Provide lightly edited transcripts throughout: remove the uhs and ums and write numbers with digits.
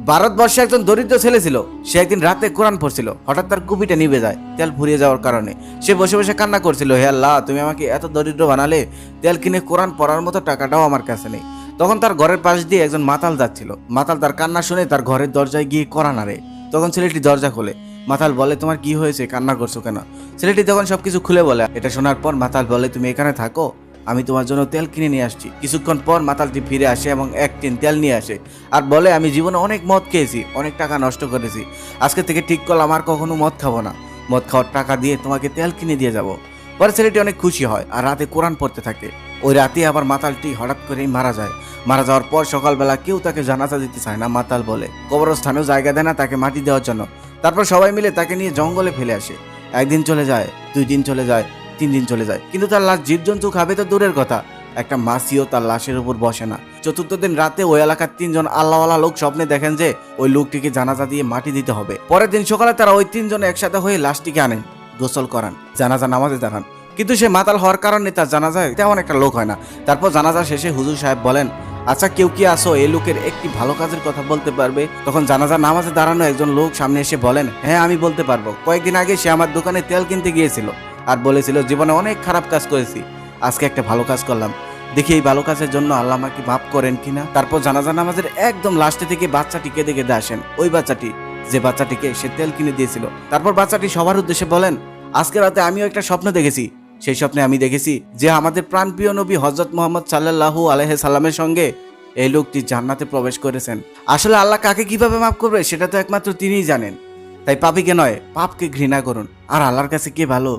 ভারতবর্ষে একজন দরিদ্র ছেলে ছিল। সে একদিন রাতে কোরআন পড়ছিল। হঠাৎ তার কুপিটা নিভে যায় তেল ফুরিয়ে যাওয়ার কারণে। সে বসে বসে কান্না করছিল, হে আল্লাহ, তুমি আমাকে এত দরিদ্র বানালে, তেল কিনে কোরআন পড়ার মতো টাকাটাও আমার কাছে নেই। তখন তার ঘরের পাশ দিয়ে একজন মাতাল যাচ্ছিল। মাতাল তার কান্না শুনে তার ঘরের দরজায় গিয়ে কড়া নাড়ে। তখন ছেলেটি দরজা খোলে। মাতাল বলে, তোমার কি হয়েছে, কান্না করছো কেন? ছেলেটি তখন সবকিছু খুলে বলে। এটা শোনার পর মাতাল বলে, তুমি এখানে থাকো, আমি তোমার জন্য তেল কিনে নিয়ে আসছি। কিছুক্ষণ পর মাতালটি ফিরে আসে এবং এক টিন তেল নিয়ে আসে আর বলে, আমি জীবনে অনেক মদ খেয়েছি, অনেক টাকা নষ্ট করেছি, আজকে থেকে ঠিক করলাম আর কখনো মদ খাবো না। মদ খাওয়ার টাকা দিয়ে তোমাকে তেল কিনে দিয়ে যাব। পরে ছেলেটি অনেক খুশি হয় আর রাতে কোরআন পড়তে থাকে। ওই রাতে আবার মাতালটি হঠাৎ করেই মারা যায়। মারা যাওয়ার পর সকালবেলা কেউ তাকে জানাজা দিতে চায় না। মাতাল বলে কবরস্থানেও জায়গা দেয় না তাকে মাটি দেওয়ার জন্য। তারপর সবাই মিলে তাকে নিয়ে জঙ্গলে ফেলে আসে। একদিন চলে যায়, 2 দিন চলে যায়, 3 দিন চলে যায়, কিন্তু তার লাশ জীবজন্তু খাবে তো দূরের কথা, একটা মাছিও তার লাশের উপর বসে না। 4th দিন রাতে ওই এলাকার 3 জন আল্লাহওয়ালা লোক স্বপ্নে দেখেন যে ওই লোকটিকে জানাজা দিয়ে মাটি দিতে হবে। পরের দিন সকালে তারা ওই 3 জন একসাথে হয়ে লাশটিকে আনেন, গোসল করান, জানাজা নামাজে দাঁড়ান। কিন্তু সে মাতাল হওয়ার কারণে তার জানাজায় তেমন একটা লোক হয় না। তারপর জানাজা শেষে হুজুর সাহেব বলেন, আচ্ছা কেউ কি আসো এই লোকের একটি ভালো কাজের কথা বলতে পারবে? তখন জানাজা নামাজে দাঁড়ানো একজন লোক সামনে এসে বলেন, হ্যাঁ আমি বলতে পারবো। কয়েকদিন আগে সে আমার দোকানে তেল কিনতে গিয়েছিল আর বলেছিল জীবনে অনেক খারাপ কাজ করেছি, আজকে একটা ভালো কাজ করলাম, দেখি এই ভালো কাজের জন্য আল্লাহ আমাকে মাফ করেন কিনা। তারপর জানাজা নামাজের একদম লাস্টে থেকে বাচ্চাটি কেঁদে কেঁদে আসেন, ওই বাচ্চাটি যে বাচ্চাটিকে সে তেল কিনে দিয়েছিল। তারপর বাচ্চাটি সবার উদ্দেশ্যে বলেন, আজকে রাতে আমিও একটা স্বপ্ন দেখেছি। সেই স্বপ্নে আমি দেখেছি যে আমাদের প্রাণপ্রিয় নবী হযরত মুহাম্মদ সাল্লাল্লাহু আলাইহি সাল্লামের সঙ্গে এই লোকটি জান্নাতে প্রবেশ করেছেন। আসলে আল্লাহ কাকে কিভাবে মাফ করবে সেটা তো একমাত্র তিনিই জানেন। তাই পাপীকে নয়, পাপকে ঘৃণা করুন। আর আল্লাহর কাছে কে ভালো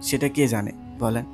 সেটা কে জানে বলেন?